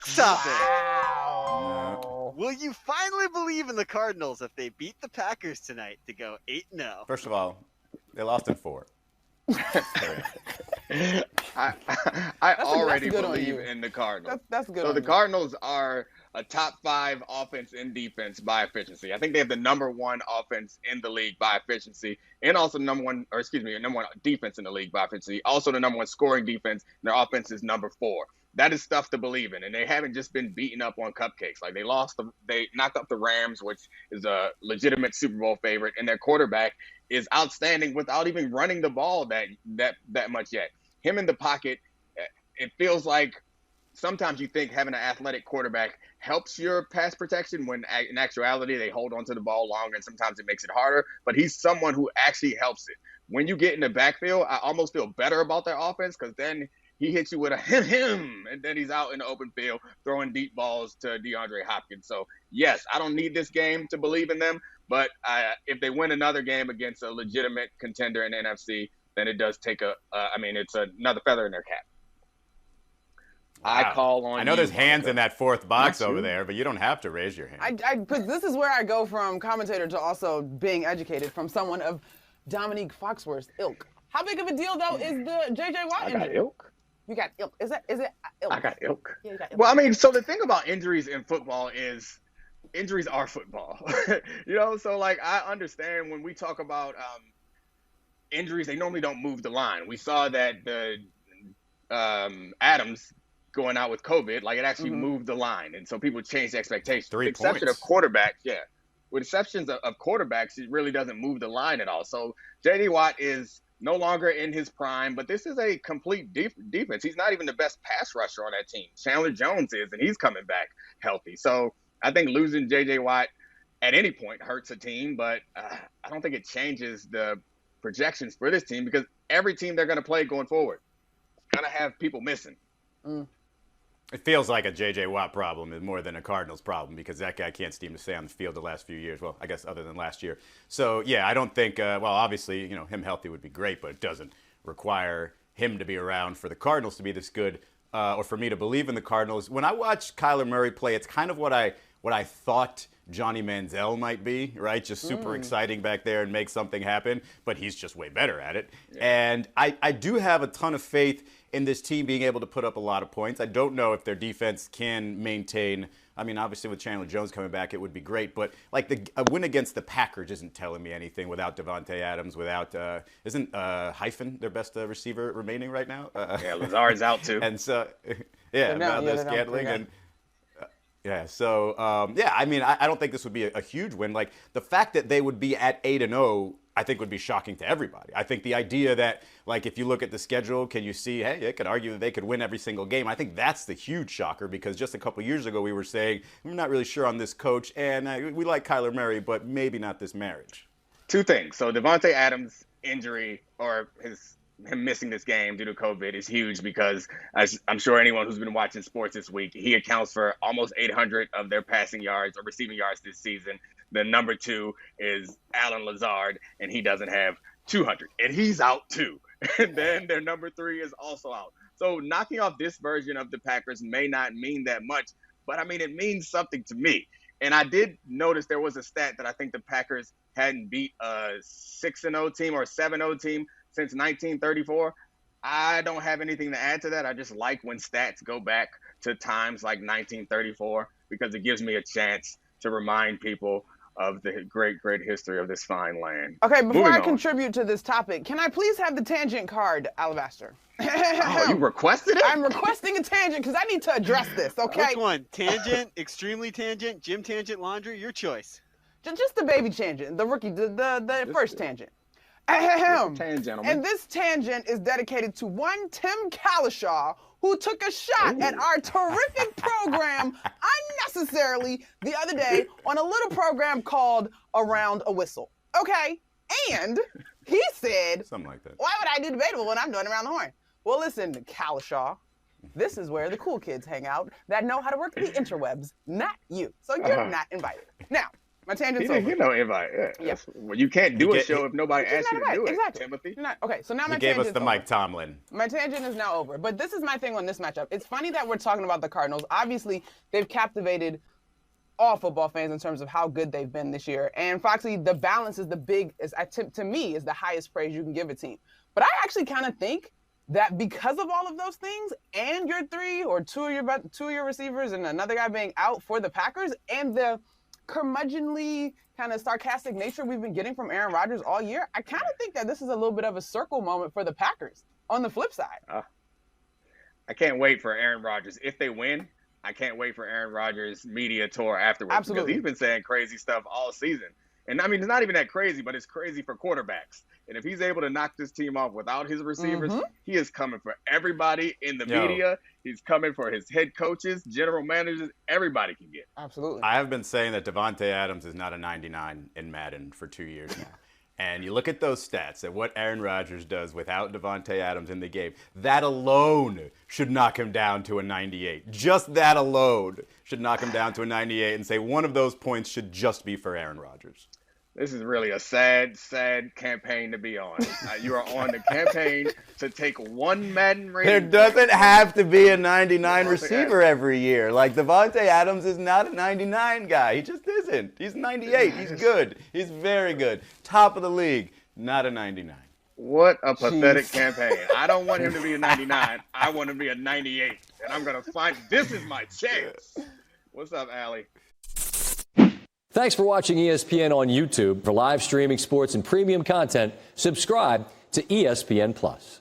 Stop it. Wow. Will you finally believe in the Cardinals if they beat the Packers tonight to go 8-0? First of all, they lost in 4. I already good on believe you. in the Cardinals. That's good. So on the you. Cardinals are a top 5 offense and defense by efficiency. I think they have the number 1 offense in the league by efficiency, and also number 1 defense in the league by efficiency. Also the number 1 scoring defense. And their offense is number 4. That is stuff to believe in, and they haven't just been beaten up on cupcakes. Like they knocked up the Rams, which is a legitimate Super Bowl favorite, and their quarterback is outstanding without even running the ball that much yet. Him in the pocket, it feels like sometimes you think having an athletic quarterback helps your pass protection when in actuality they hold onto the ball longer and sometimes it makes it harder. But he's someone who actually helps it. When you get in the backfield, I almost feel better about their offense because then he hits you with a him, and then he's out in the open field throwing deep balls to DeAndre Hopkins. So, yes, I don't need this game to believe in them, but if they win another game against a legitimate contender in the NFC, then it does take it's another feather in their cap. Wow. I call on I know you, there's hands Monica. in that 4th box Not over you. there, but you don't have to raise your hand. Because this is where I go from commentator to also being educated from someone of Dominique Foxworth's ilk. How big of a deal, though, is the J.J. Watt I injury? got ilk. You got ilk. Is it ilk? I got ilk. Yeah, you got ilk. Well, I mean, so the thing about injuries in football is injuries are football. So like I understand when we talk about injuries, they normally don't move the line. We saw that the Adams going out with COVID, like it actually moved the line, and so people changed expectations. 3 With the exception points. of quarterbacks, with exceptions of quarterbacks, it really doesn't move the line at all. So J.D. Watt is no longer in his prime, but this is a complete defense. He's not even the best pass rusher on that team. Chandler Jones is, and he's coming back healthy. So I think losing J.J. Watt at any point hurts a team, but I don't think it changes the projections for this team because every team they're going to play going forward is going to have people missing. It feels like a J.J. Watt problem is more than a Cardinals problem because that guy can't seem to stay on the field the last few years. Well, I guess other than last year. So, yeah, I don't think, obviously, him healthy would be great, but it doesn't require him to be around for the Cardinals to be this good or for me to believe in the Cardinals. When I watch Kyler Murray play, it's kind of what I thought Johnny Manziel might be, right? Just super exciting back there and make something happen, but he's just way better at it. Yeah. And I do have a ton of faith in this team being able to put up a lot of points. I don't know if their defense can maintain. I mean, obviously with Chandler Jones coming back, it would be great. But like a win against the Packers isn't telling me anything without Devontae Adams, without isn't Hyphen their best receiver remaining right now? Lazard's out too. And so Scantling and. I mean, I don't think this would be a huge win. Like, the fact that they would be at 8-0, I think would be shocking to everybody. I think the idea that, like, if you look at the schedule, can you see, hey, it could argue that they could win every single game. I think that's the huge shocker because just a couple years ago we were saying, we're not really sure on this coach, and we like Kyler Murray, but maybe not this marriage. 2 things. So Devontae Adams' injury or him missing this game due to COVID is huge because, as I'm sure anyone who's been watching sports this week, he accounts for almost 800 of their passing yards or receiving yards this season. The number 2 is Alan Lazard, and he doesn't have 200, and he's out too. And then their number 3 is also out. So knocking off this version of the Packers may not mean that much, but I mean, it means something to me. And I did notice there was a stat that I think the Packers hadn't beat a 6-0 team or a 7-0 team since 1934. I don't have anything to add to that. I just like when stats go back to times like 1934 because it gives me a chance to remind people of the great, great history of this fine land. Okay, before I contribute to this topic, can I please have the tangent card, Alabaster? Oh, you requested it? I'm requesting a tangent because I need to address this, okay? Which one? Tangent, extremely tangent, Jim Tangent Laundry? Your choice. Just the baby tangent, the rookie, the first tangent. And this tangent is dedicated to one Tim Calishaw who took a shot at our terrific program unnecessarily the other day on a little program called Around a Whistle. Okay? And he said, something like that. Why would I do debatable when I'm doing Around the Horn? Well, listen, Calishaw, this is where the cool kids hang out that know how to work the interwebs, not you. So you're not invited. Now, My tangent's He over. didn't get no invite. Yeah. Well, you can't do a show if nobody asks you to do it, Timothy. Okay, so now my He gave us the over. Mike Tomlin. My tangent is now over. But this is my thing on this matchup. It's funny that we're talking about the Cardinals. Obviously, they've captivated all football fans in terms of how good they've been this year. And Foxy, the balance is to me, is the highest praise you can give a team. But I actually kind of think that because of all of those things, and your two of your receivers and another guy being out for the Packers, and the curmudgeonly kind of sarcastic nature we've been getting from Aaron Rodgers all year, I kind of think that this is a little bit of a circle moment for the Packers on the flip side. I can't wait for Aaron Rodgers. If they win, I can't wait for Aaron Rodgers' media tour afterwards. Absolutely. Because he's been saying crazy stuff all season. And I mean, it's not even that crazy, but it's crazy for quarterbacks. And if he's able to knock this team off without his receivers, he is coming for everybody in the media. He's coming for his head coaches, general managers. Everybody can get. Absolutely. I have been saying that Davante Adams is not a 99 in Madden for 2 years now. And you look at those stats, at what Aaron Rodgers does without Davante Adams in the game, that alone should knock him down to a 98. Just that alone should knock him down to a 98 and say one of those points should just be for Aaron Rodgers. This is really a sad, sad campaign to be on. You are on the campaign to take one Madden rating. There doesn't have to be a 99 receiver every year. Like, Davante Adams is not a 99 guy. He just isn't. He's 98. He's good. He's very good. Top of the league. Not a 99. What a pathetic campaign. I don't want him to be a 99. I want him to be a 98. And I'm going to find – this is my chance. What's up, Allie? Thanks for watching ESPN on YouTube. For live streaming sports and premium content, subscribe to ESPN+.